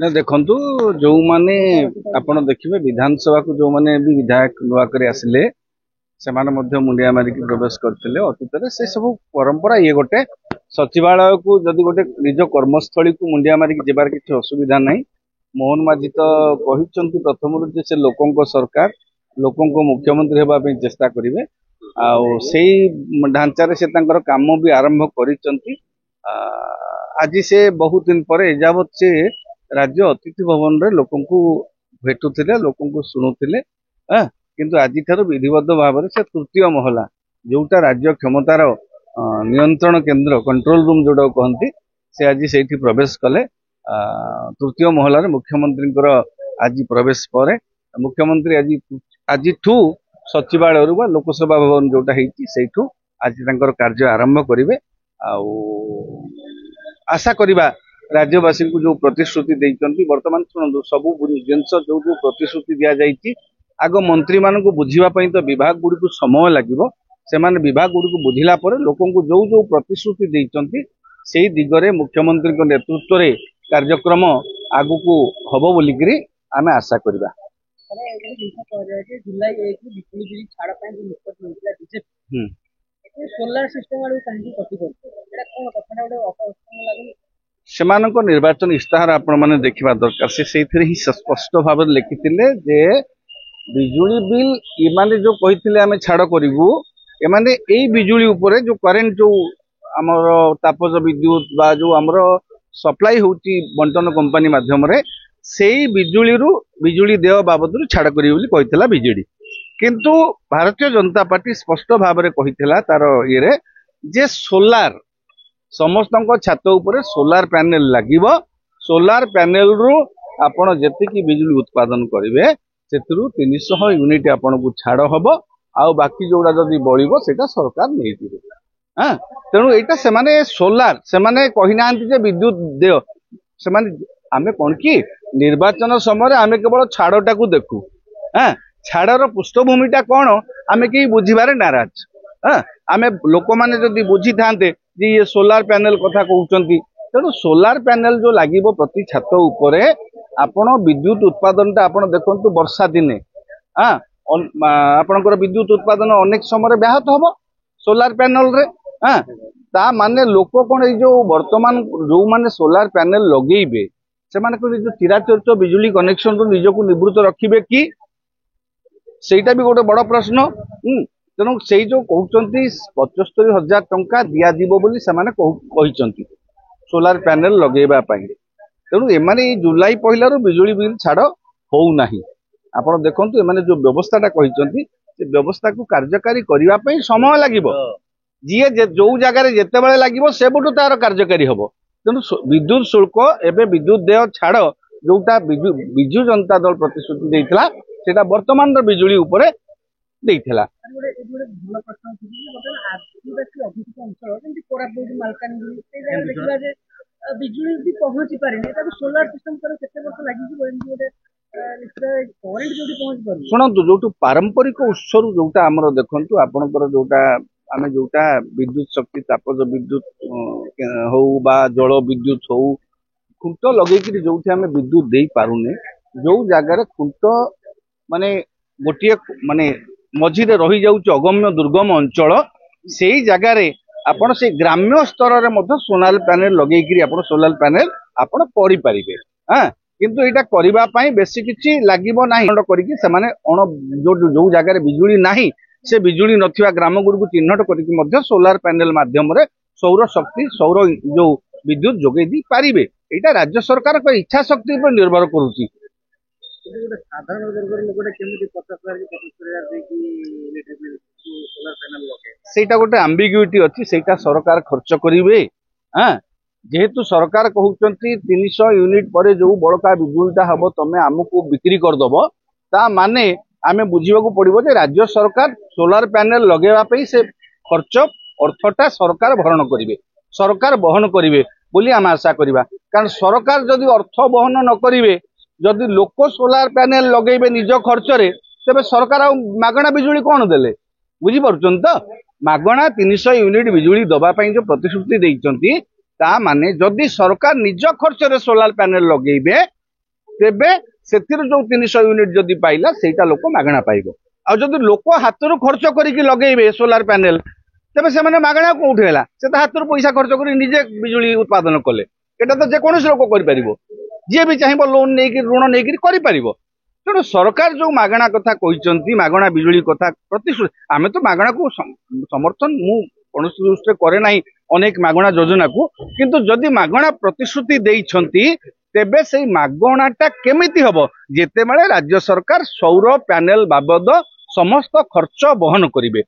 ना देखंतु जो माने आपण देखिबे विधानसभा को जो माने भी विधायक नुआ करे आसिले सेमाने मध्य मुंडिया मारिक प्रवेश करथिले अतीत से सब परंपरा ये गोटे सचिवालय को जदि गोटे निज कर्मस्थली को मुंडिया मारिक जेबार किछि असुविधा नहीं। मोहन माझी तो कहिसंती प्रथम जे से लोकंक सरकार लोकंक मुख्यमंत्री हेबा पे चेष्टा करिवे आउ सेही ढांचारे से तांकर काम भी आरंभ करिसंती। आज से बहुत दिन पर एजावत से राज्य अतिथि भवन रे लोकंकु भेटुथिले लोकंकु शुणुथिले किंतु आज ठार विधिबद्ध भाव से तृतीय महला जोटा राज्य क्षमतार नियंत्रण केंद्र कंट्रोल रूम जोटा कहती से आज से प्रवेश कले। तृतीय महलार मुख्यमंत्री आज प्रवेश पर मुख्यमंत्री आज सचिवालय लोकसभा भवन जोटा होइठी आज कार्य आरंभ करेंगे। आशा करिबा राज्यवासी को जो प्रतिश्रुति देइचंती वर्तमान सुनंदु सबु जिनस जो जो प्रतिश्रुति दिया जाइछि आग मंत्री मान को बुझीबा पई तो विभाग गुडी को समय लागिबो से माने विभाग गुडी को बुझिला पर लोकन को जो जो प्रतिश्रुति देइचंती सेही दिगरे मुख्यमंत्री को नेतृत्व रे कार्यक्रम आगु को हबो बोलिकरी आमे आशा करिबा। जुलाई 1 बिजली बिल छाड़ पई जो निष्पत्ति होइला बीजेपी सोलार सिस्टम वाले काहे कथि करते एटा कोन कथाटा ओडे अपस्पष्ट लागै सेमानक निर्वाचन इस्ताहार आपण माने देखिबा दरकार से ही स्पष्ट भाव लिखिथिले जे बिजुली बिल इमाने जो कहिथिले आमे छाड़ करिवु एमाने एई बिजुली उपरे जो करेंट जो हमर तापज विद्युत बा जो हमर सप्लाई होची बंटन कंपनी माध्यम रे सेई बिजुली देव बाबद छाड़ करिवु बोली कहिथिला बिजेडी किंतु भारतीय जनता पार्टी स्पष्ट भाव रे कहिथिला तार ये रे जे सोलार समस्त छात उपरे सोलार पैनल लगिबो सोलार पैनल रु आपण जेतिकी बिजुली उत्पादन करिवे सेतिरु 300 यूनिट आपण को छाड़ हबो आउ बाकी जोडा जदी बळिबो सेटा सरकार नै दिबे। हां तेनु एटा से माने सोलार से माने कहि नांती जे विद्युत देय से माने आमे कोन की निर्वाचन समय आमे केवल छाड़टा को देखु। हां छाड़र पृष्ठभूमिटा कोन आमे की बुझिबारे नाराज। हां आमे लोक माने जदी बुझी थांते जे ये सोलार पैनल कथा कहउचंती तेणु सोलार पैनल जो लागिबो प्रति छात उपरे आपण विद्युत उत्पादन ता आपण देखंतु वर्षा दिने आपणकर विद्युत उत्पादन अनेक समय व्याहत हबो सोलार पैनल रे। ता माने लोक कोन ए जो वर्तमान जो माने सोलार पैनल लगेइबे से माने को जो चिराचरित बिजुली कनेक्शन रो निजको निवृत्त रखिबे कि सेटा भी गोटे बड़ प्रश्न। तेणु से जो कहते 75,000 टंका दिया दिबो बोली सेमाने कहिसंती सोलार पैनल लगेबा पई तेणु एमाने जुलाई पहिला रो बिजुली बिल छाड़ हो नाही। आपण देखंतु एमाने जो व्यवस्थाटा कहिसंती से व्यवस्था को कार्यकारी करिवा पई समय लागिबो जे जो जगह रे जेते बेले लागिबो से बटु तार कार्यकारी हबो। तेणु विद्युत शुल्क एबे विद्युत देय छाड़ जोटा बिजु जनता दल प्रतिश्रुति देइतला सेटा वर्तमान रो बिजुली उपरे देइतला। बिजुली भी पहुंची पारिने सोलार सिस्टम पर केते वर्ष लागि जिवो एमि ओटे करंट जोटी पहुंची पारि सुनंतु जोटु पारंपरिक उत्स रु जोटा हमर देखंतु आपनकर जोटा आमे जोटा विद्युत शक्ति तापज विद्युत हो बा जल विद्युत हो खुंट लगै कि जोठी आमे विद्युत देई पारुने जो जगह रे खुंट माने गोटिए माने मझी रे रही जाउछ अगम्य दुर्गम अंचल सेही जगह रे आपण से ग्राम्य स्तर रे मध्य सोलार पैनल लगै कि आपण सोलार पैनल आपण परि परिबे। हां किंतु एटा करिबा पई बेसी किछि लागिबो नाही खंड करिकि से माने अण जो जगह रे बिजुली नाही से बिजुली नथिबा ग्राम गुडी को चिन्हट करिकि मध्य सोलार पैनल माध्यम रे सौर शक्ति सौर जो विद्युत जोगै दी पारिबे एटा राज्य सरकार को इच्छा शक्ति पर निर्भर करूची। साधारण वर्गर लोकटे केमिति 50,000 की 75,000 दे की इलेक्ट्रिक बिल सोलार पैनल लगे सेटा गोटे एम्बिग्युइटी अछि सेटा सरकार खर्च करिवे। हां जेहेतु सरकार कहउचंती 300 यूनिट पर जो बड़का बिजुलीटा हबो तमे हमकु बिक्री कर दबो ता माने आमे बुझिबा को पड़िबो जे राज्य सरकार सोलार पैनल लगेबा पई से खर्च अर्थटा सरकार भरण करिवे सरकार बहन करिवे बोली हम आशा करिबा। कारण सरकार जदि अर्थ बहन न करिवे जदि लोक सोलार पैनल लगेबे निज खर्च रे तबे सरकार मागणा बिजुली कोन देले बुझी परछन तो मागणा 300 यूनिट बिजुली दबा पई जो प्रतिश्रुति देइचंती ता माने जदि सरकार निज खर्च रे सोलार पैनल लगेबे तेबे सेतिर जो 300 यूनिट जदि पाइला सेटा लोक मागणा पाइबो आ जदि लोक हाथरू खर्च करिकि लगेइबे सोलार पैनल तेबे से माने मागणा कोउठी हैला से त हाथरू पैसा खर्च करि निजे बिजुली उत्पादन कले एटा तो जे कोनोस लोक करि परिबो जे भी चाहिबो लोन नै कि ऋण नै कि करि परिबो तेणु सरकार जो मागणा कथा कहिसंती मागणा बिजुली कथा प्रतिश्रुति आमे तो मागणा को समर्थन मु कौनसी दृष्टि करे नाही अनेक मागणा योजना को किंतु जदि मागणा प्रतिश्रुति देइछंती तेबे से मागणाटा केमिति हबो जेते बेले राज्य सरकार सौर पैनल बाबद समस्त खर्च बहन करिवे